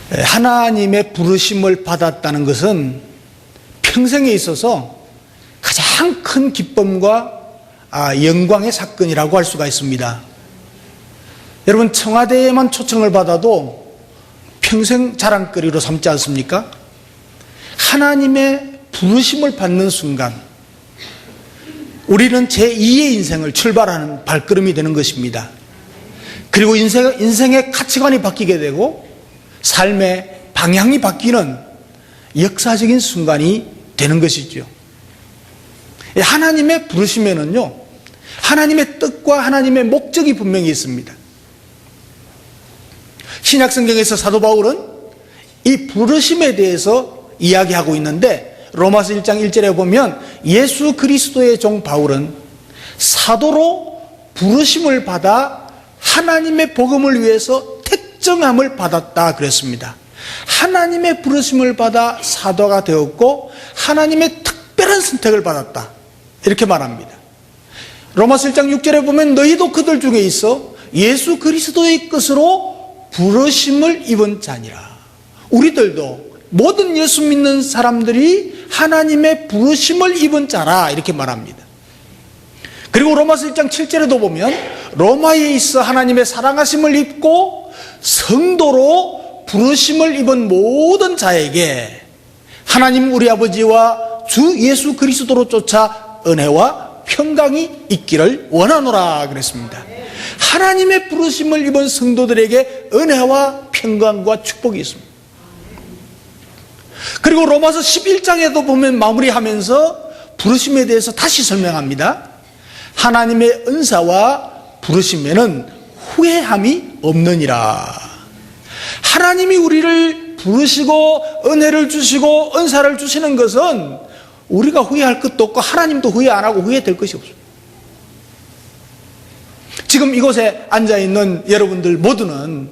하나님의 부르심을 받았다는 것은 평생에 있어서 가장 큰 기쁨과 영광의 사건이라고 할 수가 있습니다. 여러분, 청와대에만 초청을 받아도 평생 자랑거리로 삼지 않습니까? 하나님의 부르심을 받는 순간 우리는 제2의 인생을 출발하는 발걸음이 되는 것입니다. 그리고 인생의 가치관이 바뀌게 되고 삶의 방향이 바뀌는 역사적인 순간이 되는 것이죠. 하나님의 부르심에는요, 하나님의 뜻과 하나님의 목적이 분명히 있습니다. 신약 성경에서 사도 바울은 이 부르심에 대해서 이야기하고 있는데, 로마서 1장 1절에 보면 예수 그리스도의 종 바울은 사도로 부르심을 받아 하나님의 복음을 위해서 택정함을 받았다 그랬습니다. 하나님의 부르심을 받아 사도가 되었고 하나님의 특별한 선택을 받았다, 이렇게 말합니다. 로마서 1장 6절에 보면 너희도 그들 중에 있어 예수 그리스도의 뜻으로 부르심을 입은 자니라. 우리들도 모든 예수 믿는 사람들이 하나님의 부르심을 입은 자라, 이렇게 말합니다. 그리고 로마서 1장 7절에도 보면 로마에 있어 하나님의 사랑하심을 입고 성도로 부르심을 입은 모든 자에게 하나님 우리 아버지와 주 예수 그리스도로 쫓아 은혜와 평강이 있기를 원하노라 그랬습니다. 하나님의 부르심을 입은 성도들에게 은혜와 평강과 축복이 있습니다. 그리고 로마서 11장에도 보면 마무리하면서 부르심에 대해서 다시 설명합니다. 하나님의 은사와 부르심에는 후회함이 없느니라. 하나님이 우리를 부르시고 은혜를 주시고 은사를 주시는 것은 우리가 후회할 것도 없고 하나님도 후회 안 하고 후회될 것이 없습니다. 지금 이곳에 앉아있는 여러분들 모두는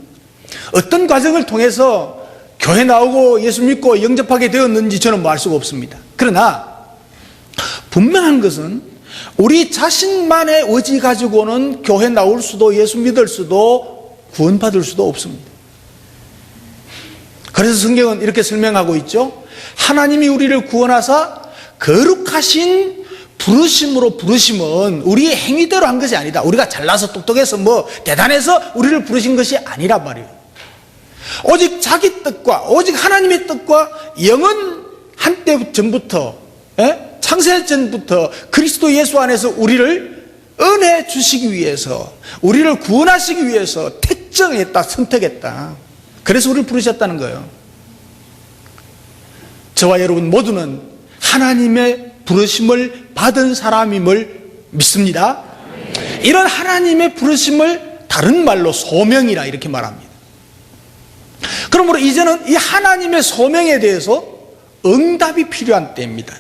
어떤 과정을 통해서 교회 나오고 예수 믿고 영접하게 되었는지 저는 뭐 알 수가 없습니다. 그러나 분명한 것은 우리 자신만의 의지 가지고는 교회 나올 수도 예수 믿을 수도 구원받을 수도 없습니다. 그래서 성경은 이렇게 설명하고 있죠. 하나님이 우리를 구원하사 거룩하신 부르심으로, 부르심은 우리의 행위대로 한 것이 아니다. 우리가 잘나서 똑똑해서 뭐 대단해서 우리를 부르신 것이 아니란 말이에요. 오직 자기 뜻과 오직 하나님의 뜻과 영원 한때 전부터, 창세 전부터 그리스도 예수 안에서 우리를 은혜 주시기 위해서, 우리를 구원하시기 위해서 택정했다, 선택했다. 그래서 우리를 부르셨다는 거예요. 저와 여러분 모두는 하나님의 부르심을 받은 사람임을 믿습니다. 이런 하나님의 부르심을 다른 말로 소명이라 이렇게 말합니다. 그러므로 이제는 이 하나님의 소명에 대해서 응답이 필요한 때입니다.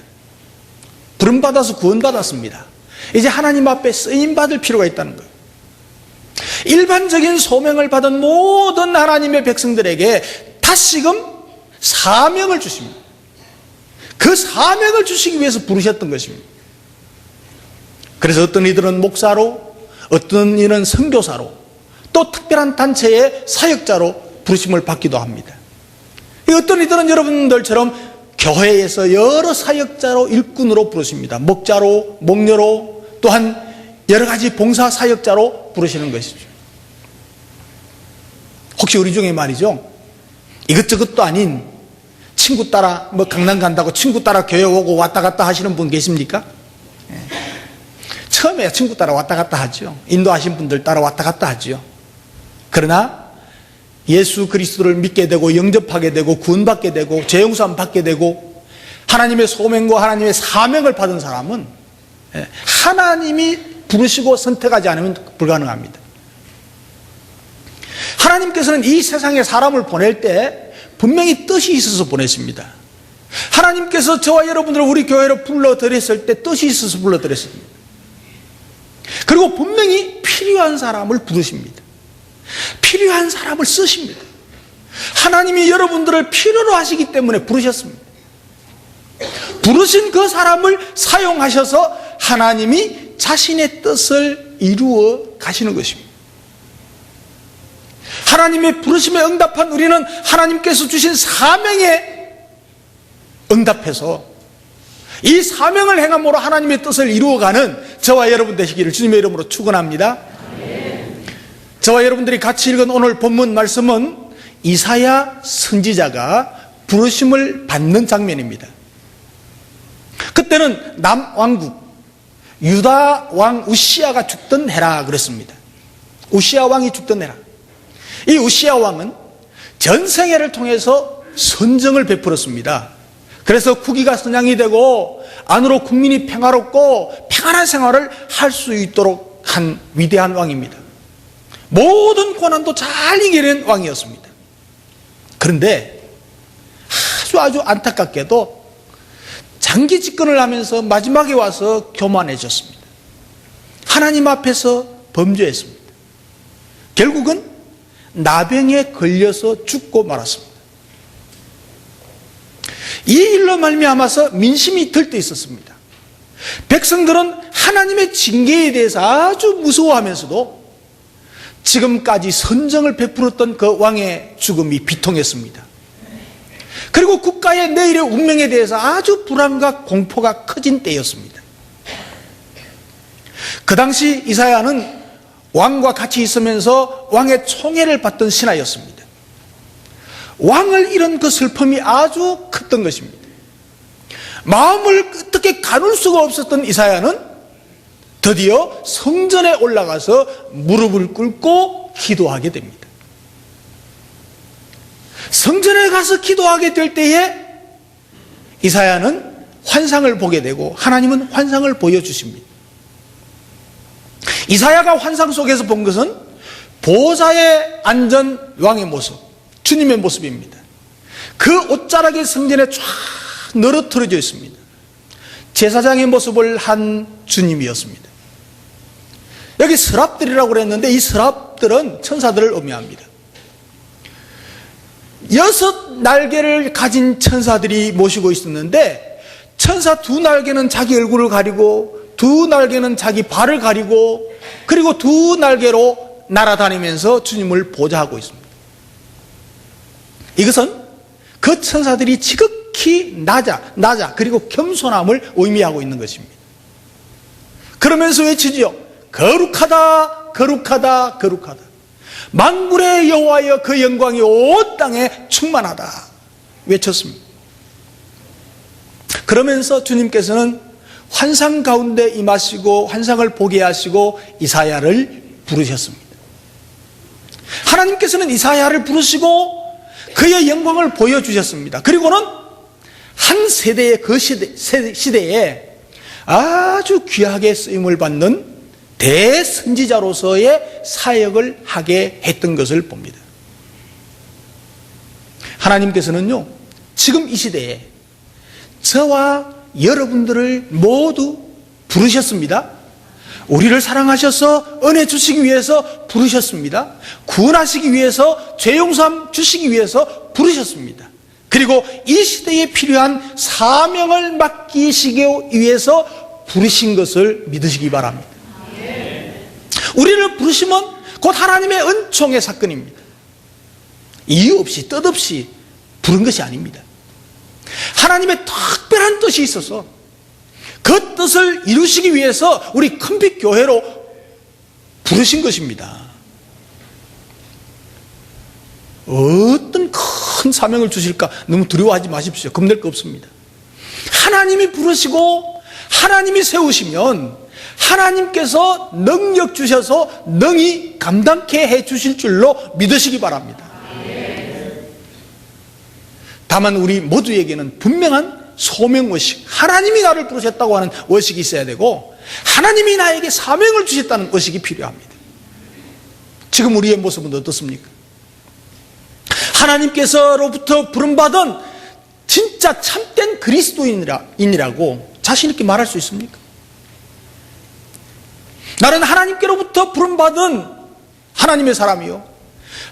부름받아서 구원받았습니다. 이제 하나님 앞에 쓰임받을 필요가 있다는 거예요. 일반적인 소명을 받은 모든 하나님의 백성들에게 다시금 사명을 주십니다. 그 사명을 주시기 위해서 부르셨던 것입니다. 그래서 어떤 이들은 목사로, 어떤 이는 선교사로, 또 특별한 단체의 사역자로 부르심을 받기도 합니다. 어떤 이들은 여러분들처럼 교회에서 여러 사역자로, 일꾼으로 부르십니다. 목자로, 목녀로, 또한 여러 가지 봉사 사역자로 부르시는 것이죠. 혹시 우리 중에 말이죠, 이것저것도 아닌 친구 따라 뭐 강남 간다고 친구 따라 교회 오고 왔다 갔다 하시는 분 계십니까? 처음에 친구 따라 왔다 갔다 하죠. 인도하신 분들 따라 왔다 갔다 하죠. 그러나 예수 그리스도를 믿게 되고 영접하게 되고 구원받게 되고 죄용서함 받게 되고 하나님의 소명과 하나님의 사명을 받은 사람은 하나님이 부르시고 선택하지 않으면 불가능합니다. 하나님께서는 이 세상에 사람을 보낼 때 분명히 뜻이 있어서 보냈습니다. 하나님께서 저와 여러분들을 우리 교회로 불러들였을 때 뜻이 있어서 불러들였습니다. 그리고 분명히 필요한 사람을 부르십니다. 필요한 사람을 쓰십니다. 하나님이 여러분들을 필요로 하시기 때문에 부르셨습니다. 부르신 그 사람을 사용하셔서 하나님이 자신의 뜻을 이루어 가시는 것입니다. 하나님의 부르심에 응답한 우리는 하나님께서 주신 사명에 응답해서 이 사명을 행함으로 하나님의 뜻을 이루어가는 저와 여러분 되시기를 주님의 이름으로 축원합니다. 저와 여러분들이 같이 읽은 오늘 본문 말씀은 이사야 선지자가 부르심을 받는 장면입니다. 그때는 남왕국 유다 왕 우시아가 죽던 해라 그랬습니다. 우시아 왕이 죽던 해라. 이 우시아 왕은 전생애를 통해서 선정을 베풀었습니다. 그래서 국위가 선양이 되고 안으로 국민이 평화롭고 평안한 생활을 할 수 있도록 한 위대한 왕입니다. 모든 고난도 잘 이기는 왕이었습니다. 그런데 아주 안타깝게도 장기 집권을 하면서 마지막에 와서 교만해졌습니다. 하나님 앞에서 범죄했습니다. 결국은 나병에 걸려서 죽고 말았습니다. 이 일로 말미암아서 민심이 들떠 있었습니다. 백성들은 하나님의 징계에 대해서 아주 무서워하면서도 지금까지 선정을 베풀었던 그 왕의 죽음이 비통했습니다. 그리고 국가의 내일의 운명에 대해서 아주 불안과 공포가 커진 때였습니다. 그 당시 이사야는 왕과 같이 있으면서 왕의 총애를 받던 신하였습니다. 왕을 잃은 그 슬픔이 아주 컸던 것입니다. 마음을 어떻게 가눌 수가 없었던 이사야는 드디어 성전에 올라가서 무릎을 꿇고 기도하게 됩니다. 성전에 가서 기도하게 될 때에 이사야는 환상을 보게 되고 하나님은 환상을 보여주십니다. 이사야가 환상 속에서 본 것은 보좌에 앉은 왕의 모습, 주님의 모습입니다. 그 옷자락이 성전에 쫙 늘어뜨려져 있습니다. 제사장의 모습을 한 주님이었습니다. 여기 서랍들이라고 그랬는데 이 서랍들은 천사들을 의미합니다. 6 날개를 가진 천사들이 모시고 있었는데 천사 2 날개는 자기 얼굴을 가리고 2 날개는 자기 발을 가리고 그리고 2 날개로 날아다니면서 주님을 보좌하고 있습니다. 이것은 그 천사들이 지극히 낮아 그리고 겸손함을 의미하고 있는 것입니다. 그러면서 외치지요. 거룩하다 거룩하다 거룩하다. 만군의 여호와여 그 영광이 온 땅에 충만하다 외쳤습니다. 그러면서 주님께서는 환상 가운데 임하시고 환상을 보게 하시고 이사야를 부르셨습니다. 하나님께서는 이사야를 부르시고 그의 영광을 보여주셨습니다. 그리고는 한 세대의 그 시대에 아주 귀하게 쓰임을 받는 대선지자로서의 사역을 하게 했던 것을 봅니다. 하나님께서는요, 지금 이 시대에 저와 여러분들을 모두 부르셨습니다. 우리를 사랑하셔서 은혜 주시기 위해서 부르셨습니다. 구원하시기 위해서 죄 용서함 주시기 위해서 부르셨습니다. 그리고 이 시대에 필요한 사명을 맡기시기 위해서 부르신 것을 믿으시기 바랍니다. 우리를 부르시면 곧 하나님의 은총의 사건입니다. 이유 없이 뜻 없이 부른 것이 아닙니다. 하나님의 특별한 뜻이 있어서 그 뜻을 이루시기 위해서 우리 큰빛 교회로 부르신 것입니다. 어떤 큰 사명을 주실까 너무 두려워하지 마십시오. 겁낼 거 없습니다. 하나님이 부르시고 하나님이 세우시면 하나님께서 능력 주셔서 능히 감당케 해 주실 줄로 믿으시기 바랍니다. 다만 우리 모두에게는 분명한 소명의식, 하나님이 나를 부르셨다고 하는 의식이 있어야 되고 하나님이 나에게 사명을 주셨다는 의식이 필요합니다. 지금 우리의 모습은 어떻습니까? 하나님께서로부터 부름받은 진짜 참된 그리스도인이라고 자신 있게 말할 수 있습니까? 나는 하나님께로부터 부름받은 하나님의 사람이요,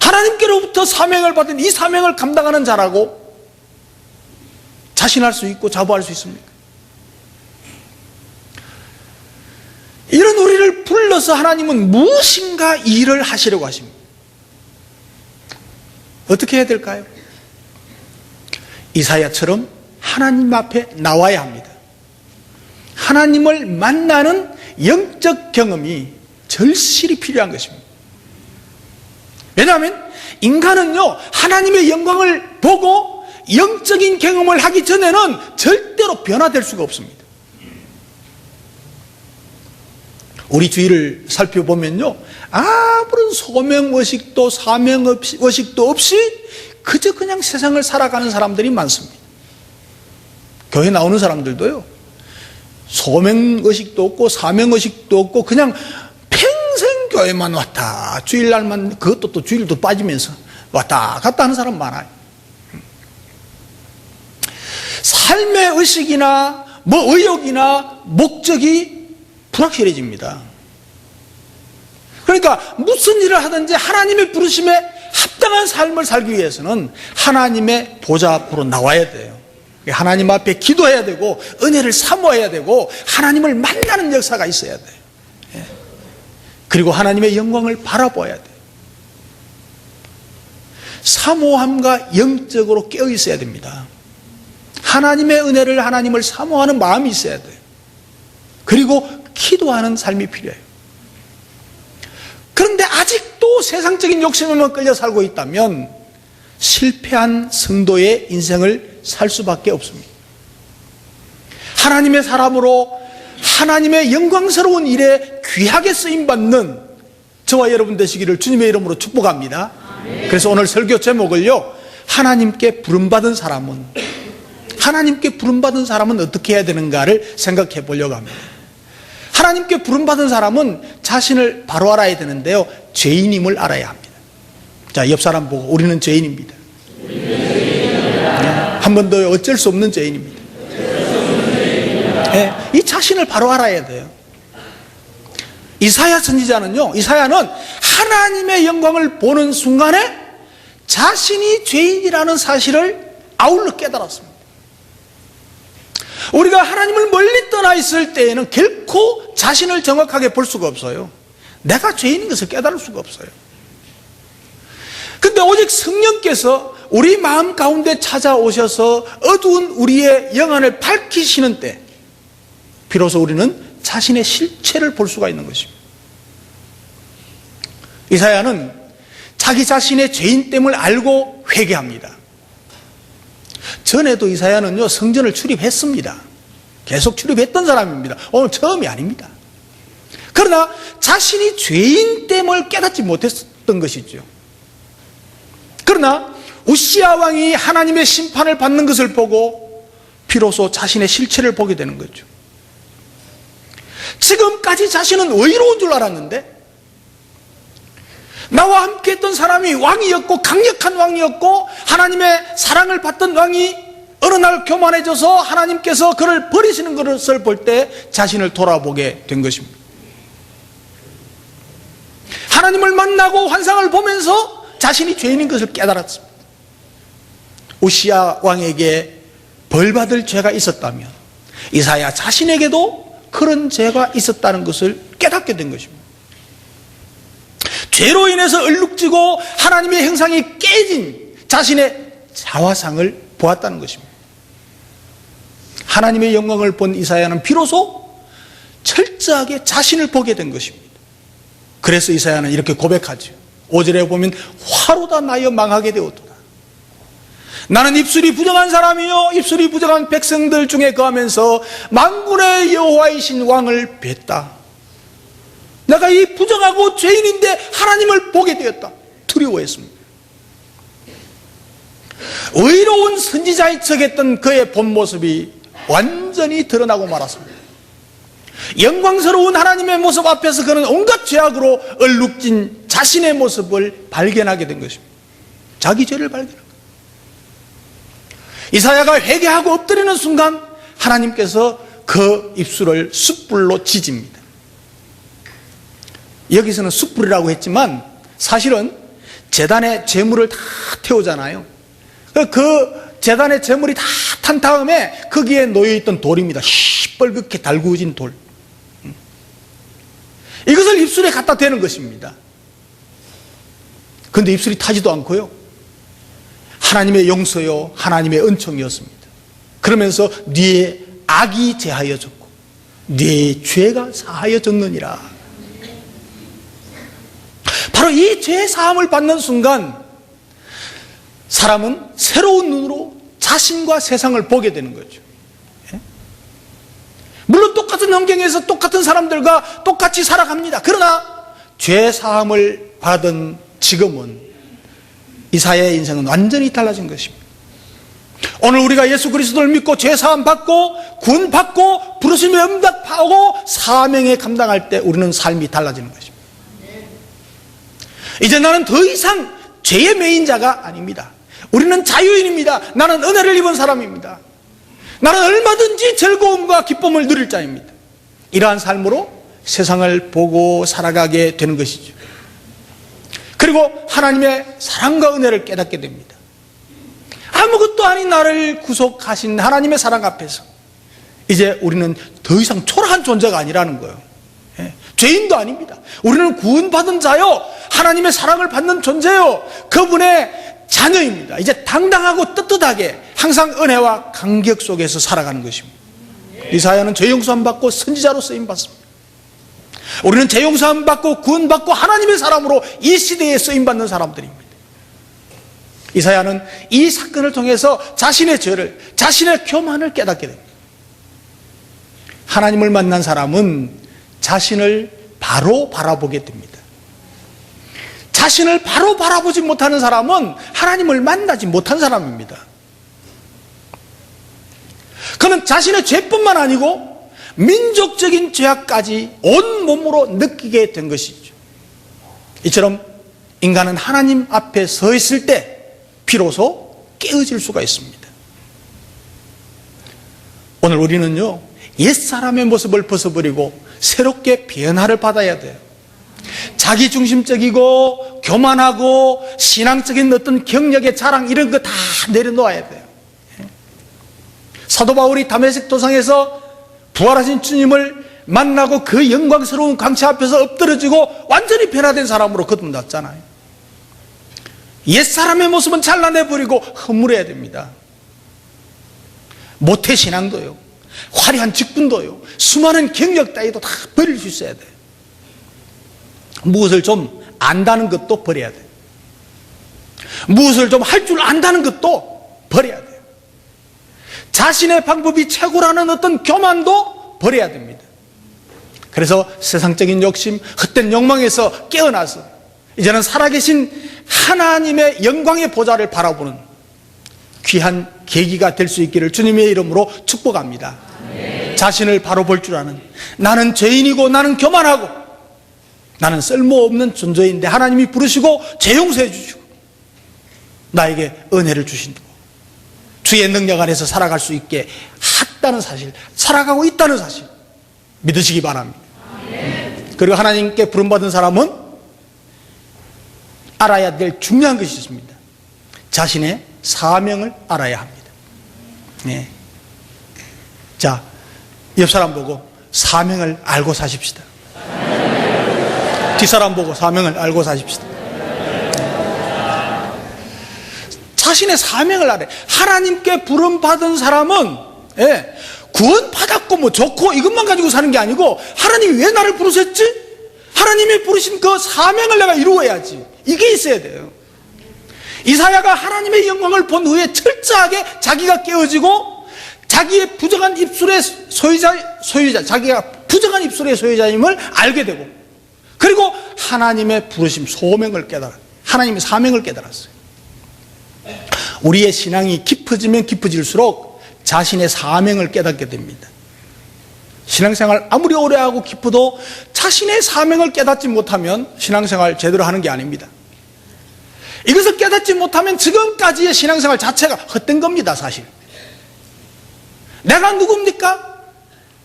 하나님께로부터 사명을 받은 이 사명을 감당하는 자라고 자신할 수 있고 자부할 수 있습니까? 이런 우리를 불러서 하나님은 무엇인가 일을 하시려고 하십니다. 어떻게 해야 될까요? 이사야처럼 하나님 앞에 나와야 합니다. 하나님을 만나는 영적 경험이 절실히 필요한 것입니다. 왜냐하면 인간은요, 하나님의 영광을 보고 영적인 경험을 하기 전에는 절대로 변화될 수가 없습니다. 우리 주위를 살펴보면요, 아무런 소명의식도 사명의식도 없이 그저 그냥 세상을 살아가는 사람들이 많습니다. 교회 나오는 사람들도요, 소명의식도 없고 사명의식도 없고 그냥 평생 교회만 왔다, 주일날만, 그것도 또 주일도 빠지면서 왔다 갔다 하는 사람 많아요. 삶의 의식이나 의욕이나 목적이 불확실해집니다. 그러니까 무슨 일을 하든지 하나님의 부르심에 합당한 삶을 살기 위해서는 하나님의 보좌 앞으로 나와야 돼요. 하나님 앞에 기도해야 되고 은혜를 사모해야 되고 하나님을 만나는 역사가 있어야 돼요. 그리고 하나님의 영광을 바라봐야 돼요. 사모함과 영적으로 깨어 있어야 됩니다. 하나님의 은혜를, 하나님을 사모하는 마음이 있어야 돼요. 그리고 기도하는 삶이 필요해요. 그런데 아직도 세상적인 욕심에만 끌려 살고 있다면 실패한 성도의 인생을 살 수밖에 없습니다. 하나님의 사람으로 하나님의 영광스러운 일에 귀하게 쓰임받는 저와 여러분 되시기를 주님의 이름으로 축복합니다. 그래서 오늘 설교 제목을요, 하나님께 부름받은 사람은 어떻게 해야 되는가를 생각해 보려고 합니다. 하나님께 부름받은 사람은 자신을 바로 알아야 되는데요, 죄인임을 알아야 합니다. 자, 옆 사람 보고 우리는 죄인입니다. 한 번 더, 어쩔 수 없는 죄인입니다. 네, 이 자신을 바로 알아야 돼요. 이사야 선지자는요, 이사야는 하나님의 영광을 보는 순간에 자신이 죄인이라는 사실을 아울러 깨달았습니다. 우리가 하나님을 멀리 떠나 있을 때에는 결코 자신을 정확하게 볼 수가 없어요. 내가 죄인인 것을 깨달을 수가 없어요. 근데 오직 성령께서 우리 마음 가운데 찾아오셔서 어두운 우리의 영안을 밝히시는 때 비로소 우리는 자신의 실체를 볼 수가 있는 것입니다. 이사야는 자기 자신의 죄인됨을 알고 회개합니다. 전에도 이사야는요, 성전을 출입했습니다. 계속 출입했던 사람입니다. 오늘 처음이 아닙니다. 그러나 자신이 죄인됨을 깨닫지 못했던 것이죠. 그러나 우시야 왕이 하나님의 심판을 받는 것을 보고 비로소 자신의 실체를 보게 되는 거죠. 지금까지 자신은 의로운 줄 알았는데, 나와 함께 했던 사람이 왕이었고 강력한 왕이었고 하나님의 사랑을 받던 왕이 어느 날 교만해져서 하나님께서 그를 버리시는 것을 볼 때 자신을 돌아보게 된 것입니다. 하나님을 만나고 환상을 보면서 자신이 죄인인 것을 깨달았습니다. 우시야 왕에게 벌받을 죄가 있었다면 이사야 자신에게도 그런 죄가 있었다는 것을 깨닫게 된 것입니다. 죄로 인해서 얼룩지고 하나님의 형상이 깨진 자신의 자화상을 보았다는 것입니다. 하나님의 영광을 본 이사야는 비로소 철저하게 자신을 보게 된 것입니다. 그래서 이사야는 이렇게 고백하죠. 5절에 보면 화로다 나여 망하게 되었도다. 나는 입술이 부정한 사람이요 입술이 부정한 백성들 중에 거하면서 만군의 여호와이신 왕을 뵀다. 내가 이 부정하고 죄인인데 하나님을 보게 되었다. 두려워했습니다. 의로운 선지자의 척했던 그의 본 모습이 완전히 드러나고 말았습니다. 영광스러운 하나님의 모습 앞에서 그는 온갖 죄악으로 얼룩진 자신의 모습을 발견하게 된 것입니다. 자기 죄를 발견한 거예요. 이사야가 회개하고 엎드리는 순간 하나님께서 그 입술을 숯불로 지집니다. 여기서는 숯불이라고 했지만 사실은 제단에 제물을 다 태우잖아요. 그 제단에 제물이 다 탄 다음에 거기에 놓여있던 돌입니다. 시뻘겋게 달구어진 돌. 이것을 입술에 갖다 대는 것입니다. 그런데 입술이 타지도 않고요, 하나님의 용서요, 하나님의 은총이었습니다. 그러면서 네의 악이 제하여졌고 네의 죄가 사하여졌느니라. 바로 이 죄 사함을 받는 순간 사람은 새로운 눈으로 자신과 세상을 보게 되는 거죠. 물론 똑같은 환경에서 똑같은 사람들과 똑같이 살아갑니다. 그러나 죄 사함을 받은 지금은 이사야의 인생은 완전히 달라진 것입니다. 오늘 우리가 예수 그리스도를 믿고 죄 사함 받고 구원 받고 부르심에 응답하고 사명에 감당할 때 우리는 삶이 달라지는 것입니다. 이제 나는 더 이상 죄의 매인자가 아닙니다. 우리는 자유인입니다. 나는 은혜를 입은 사람입니다. 나는 얼마든지 즐거움과 기쁨을 누릴 자입니다. 이러한 삶으로 세상을 보고 살아가게 되는 것이죠. 그리고 하나님의 사랑과 은혜를 깨닫게 됩니다. 아무것도 아닌 나를 구속하신 하나님의 사랑 앞에서 이제 우리는 더 이상 초라한 존재가 아니라는 거예요. 죄인도 아닙니다. 우리는 구원받은 자요, 하나님의 사랑을 받는 존재요, 그분의 자녀입니다. 이제 당당하고 떳떳하게 항상 은혜와 감격 속에서 살아가는 것입니다. 이사야는 죄 용서함 받고 선지자로 쓰임 받습니다. 우리는 죄 용서함 받고 구원 받고 하나님의 사람으로 이 시대에 쓰임 받는 사람들입니다. 이사야는 이 사건을 통해서 자신의 죄를, 자신의 교만을 깨닫게 됩니다. 하나님을 만난 사람은 자신을 바로 바라보게 됩니다. 자신을 바로 바라보지 못하는 사람은 하나님을 만나지 못한 사람입니다. 그는 자신의 죄뿐만 아니고 민족적인 죄악까지 온몸으로 느끼게 된 것이죠. 이처럼 인간은 하나님 앞에 서 있을 때 비로소 깨어질 수가 있습니다. 오늘 우리는요, 옛사람의 모습을 벗어버리고 새롭게 변화를 받아야 돼요. 자기중심적이고 교만하고 신앙적인 어떤 경력의 자랑 이런 거 다 내려놓아야 돼요. 사도 바울이 다메섹 도상에서 부활하신 주님을 만나고 그 영광스러운 광채 앞에서 엎드러지고 완전히 변화된 사람으로 거듭났잖아요. 옛사람의 모습은 잘라내버리고 허물어야 됩니다. 모태신앙도요, 화려한 직분도요, 수많은 경력 따위도 다 버릴 수 있어야 돼요. 무엇을 좀 안다는 것도 버려야 돼요. 무엇을 좀 할 줄 안다는 것도 버려야 돼요. 자신의 방법이 최고라는 어떤 교만도 버려야 됩니다. 그래서 세상적인 욕심, 헛된 욕망에서 깨어나서 이제는 살아계신 하나님의 영광의 보좌를 바라보는 귀한 계기가 될 수 있기를 주님의 이름으로 축복합니다. 자신을 바로 볼 줄 아는, 나는 죄인이고 나는 교만하고 나는 쓸모없는 존재인데 하나님이 부르시고 죄 용서해 주시고 나에게 은혜를 주신다고 주의 능력 안에서 살아갈 수 있게 했다는 사실, 살아가고 있다는 사실 믿으시기 바랍니다. 그리고 하나님께 부름받은 사람은 알아야 될 중요한 것이 있습니다. 자신의 사명을 알아야 합니다. 네. 자, 옆 사람 보고 사명을 알고 사십시다. 뒷사람 보고 사명을 알고 사십시다. 자신의 사명을 알아요. 하나님께 부름받은 사람은 구원받았고 뭐 좋고 이것만 가지고 사는 게 아니고 하나님이 왜 나를 부르셨지? 하나님이 부르신 그 사명을 내가 이루어야지. 이게 있어야 돼요. 이사야가 하나님의 영광을 본 후에 철저하게 자기가 깨어지고 자기의 부정한 입술의 소유자, 자기가 부정한 입술의 소유자임을 알게 되고 그리고 하나님의 부르심, 소명을 깨달아, 하나님의 사명을 깨달았어요. 우리의 신앙이 깊어지면 깊어질수록 자신의 사명을 깨닫게 됩니다. 신앙생활 아무리 오래 하고 깊어도 자신의 사명을 깨닫지 못하면 신앙생활 제대로 하는 게 아닙니다. 이것을 깨닫지 못하면 지금까지의 신앙생활 자체가 헛된 겁니다. 사실 내가 누굽니까?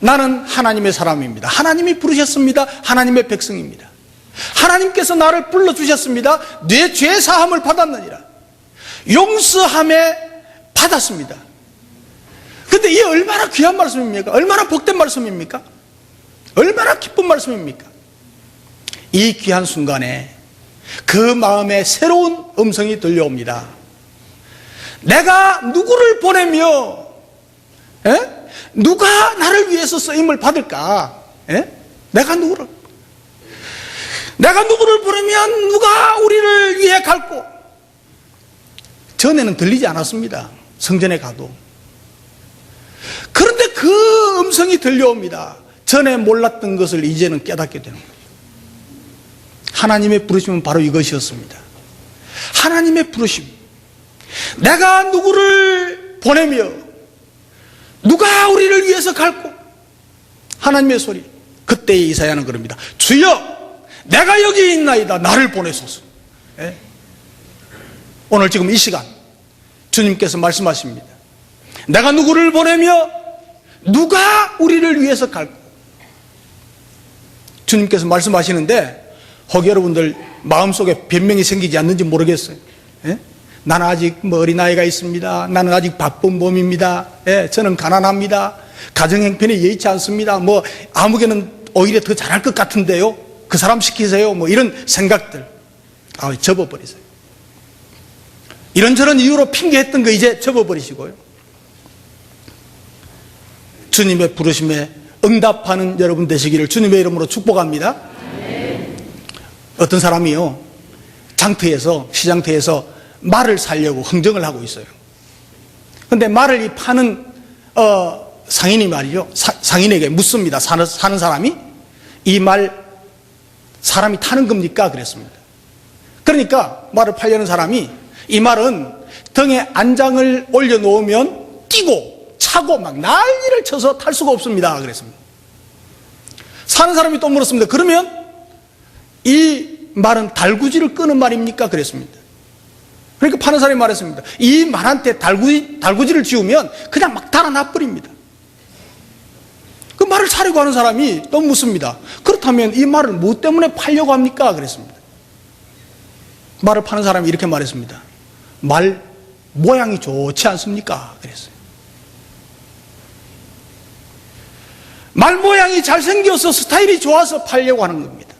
나는 하나님의 사람입니다. 하나님이 부르셨습니다. 하나님의 백성입니다. 하나님께서 나를 불러주셨습니다. 내 죄 사함을 받았느니라. 용서함에 받았습니다. 근데 이게 얼마나 귀한 말씀입니까? 얼마나 복된 말씀입니까? 얼마나 기쁜 말씀입니까? 이 귀한 순간에 그 마음에 새로운 음성이 들려옵니다. 내가 누구를 보내며 누가 나를 위해서 쓰임을 받을까? 내가 누구를 보내면 누가 우리를 위해 갈고? 전에는 들리지 않았습니다. 성전에 가도. 그런데 그 음성이 들려옵니다. 전에 몰랐던 것을 이제는 깨닫게 되는 거예요. 하나님의 부르심은 바로 이것이었습니다. 하나님의 부르심. 내가 누구를 보내며 누가 우리를 위해서 갈고? 하나님의 소리. 그때 이사야는 그럽니다. 주여, 내가 여기 있나이다. 나를 보내소서. 오늘 지금 이 시간 주님께서 말씀하십니다. 내가 누구를 보내며 누가 우리를 위해서 갈고? 주님께서 말씀하시는데 혹 여러분들 마음속에 변명이 생기지 않는지 모르겠어요. 나는 아직 어린아이가 있습니다. 나는 아직 바쁜 몸입니다. 저는 가난합니다. 가정형편이 여의치 않습니다. 아무개는 오히려 더 잘할 것 같은데요. 그 사람 시키세요. 이런 생각들. 접어버리세요. 이런저런 이유로 핑계했던 거 이제 접어버리시고요. 주님의 부르심에 응답하는 여러분 되시기를 주님의 이름으로 축복합니다. 어떤 사람이요, 시장터에서 말을 사려고 흥정을 하고 있어요. 근데 말을 파는 상인이 말이죠, 상인에게 묻습니다. 사는 사람이 이 말 사람이 타는 겁니까? 그랬습니다. 그러니까 말을 팔려는 사람이 이 말은 등에 안장을 올려놓으면 뛰고 차고 막 난리를 쳐서 탈 수가 없습니다. 그랬습니다. 사는 사람이 또 물었습니다. 그러면 이 말은 달구지를 끄는 말입니까? 그랬습니다. 그러니까 파는 사람이 말했습니다. 이 말한테 달구지를 지우면 그냥 막 달아나버립니다. 그 말을 사려고 하는 사람이 또 묻습니다. 그렇다면 이 말을 뭐 때문에 팔려고 합니까? 그랬습니다. 말을 파는 사람이 이렇게 말했습니다. 말 모양이 좋지 않습니까? 그랬어요. 말 모양이 잘생겨서 스타일이 좋아서 팔려고 하는 겁니다.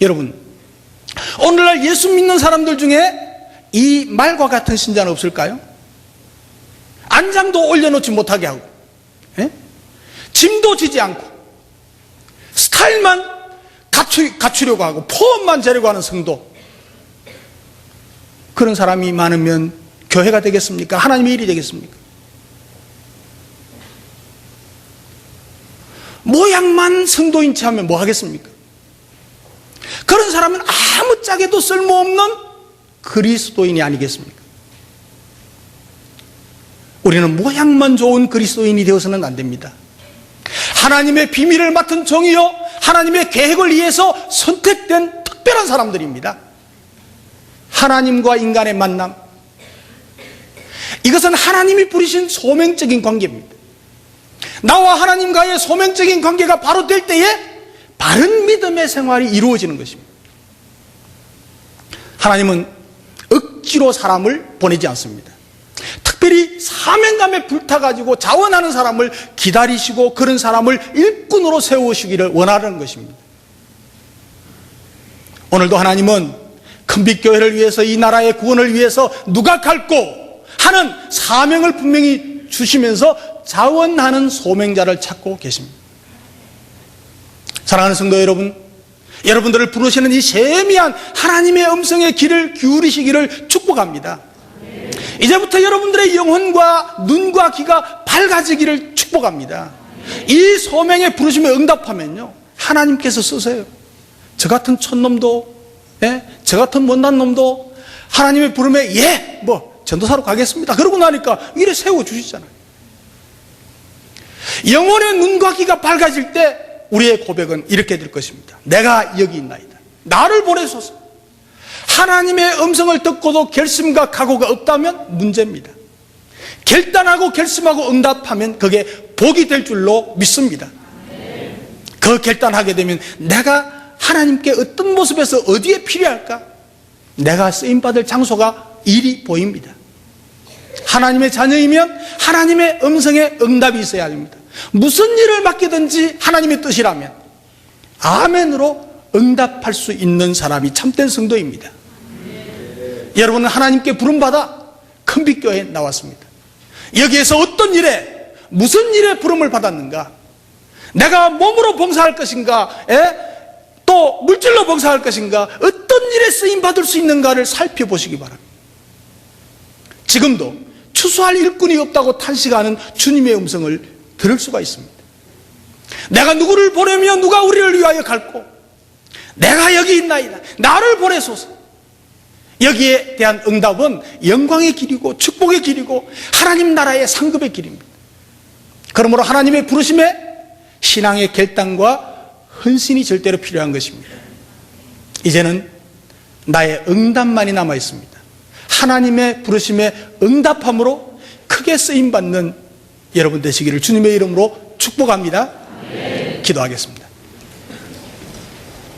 여러분, 오늘날 예수 믿는 사람들 중에 이 말과 같은 신자는 없을까요? 안장도 올려놓지 못하게 하고, 짐도 지지 않고, 스타일만 갖추려고 하고, 포함만 재려고 하는 성도. 그런 사람이 많으면 교회가 되겠습니까? 하나님의 일이 되겠습니까? 모양만 성도인 체 하면 뭐 하겠습니까? 그런 사람은 아무짝에도 쓸모없는 그리스도인이 아니겠습니까? 우리는 모양만 좋은 그리스도인이 되어서는 안 됩니다. 하나님의 비밀을 맡은 종이요, 하나님의 계획을 위해서 선택된 특별한 사람들입니다. 하나님과 인간의 만남, 이것은 하나님이 부르신 소명적인 관계입니다. 나와 하나님과의 소명적인 관계가 바로 될 때에 바른 믿음의 생활이 이루어지는 것입니다. 하나님은 억지로 사람을 보내지 않습니다. 특별히 사명감에 불타가지고 자원하는 사람을 기다리시고 그런 사람을 일꾼으로 세우시기를 원하는 것입니다. 오늘도 하나님은 큰빛교회를 위해서, 이 나라의 구원을 위해서 누가 갈고 하는 사명을 분명히 주시면서 자원하는 소명자를 찾고 계십니다. 사랑하는 성도 여러분, 여러분들을 부르시는 이 세미한 하나님의 음성의 귀를 기울이시기를 축복합니다. 이제부터 여러분들의 영혼과 눈과 귀가 밝아지기를 축복합니다. 이 소명에 부르심에 응답하면요, 하나님께서 쓰세요. 저 같은 촌놈도, 저 같은 못난 놈도 하나님의 부름에 전도사로 가겠습니다. 그러고 나니까 이래 세워주시잖아요. 영혼의 눈과 귀가 밝아질 때 우리의 고백은 이렇게 될 것입니다. 내가 여기 있나이다. 나를 보내소서. 하나님의 음성을 듣고도 결심과 각오가 없다면 문제입니다. 결단하고 결심하고 응답하면 그게 복이 될 줄로 믿습니다. 그 결단하게 되면 내가 하나님께 어떤 모습에서 어디에 필요할까? 내가 쓰임받을 장소가 일이 보입니다. 하나님의 자녀이면 하나님의 음성에 응답이 있어야 합니다. 무슨 일을 맡기든지 하나님의 뜻이라면 아멘으로 응답할 수 있는 사람이 참된 성도입니다. 여러분은 하나님께 부름받아 큰 큰빛교회에 나왔습니다. 여기에서 어떤 일에, 무슨 일에 부름을 받았는가, 내가 몸으로 봉사할 것인가, 또 물질로 봉사할 것인가, 어떤 일에 쓰임받을 수 있는가를 살펴보시기 바랍니다. 지금도 추수할 일꾼이 없다고 탄식하는 주님의 음성을 들을 수가 있습니다. 내가 누구를 보내며 누가 우리를 위하여 갈고, 내가 여기 있나이다, 나를 보내소서. 여기에 대한 응답은 영광의 길이고 축복의 길이고 하나님 나라의 상급의 길입니다. 그러므로 하나님의 부르심에 신앙의 결단과 헌신이 절대로 필요한 것입니다. 이제는 나의 응답만이 남아 있습니다. 하나님의 부르심에 응답함으로 크게 쓰임받는 여러분 되시기를 주님의 이름으로 축복합니다. 기도하겠습니다.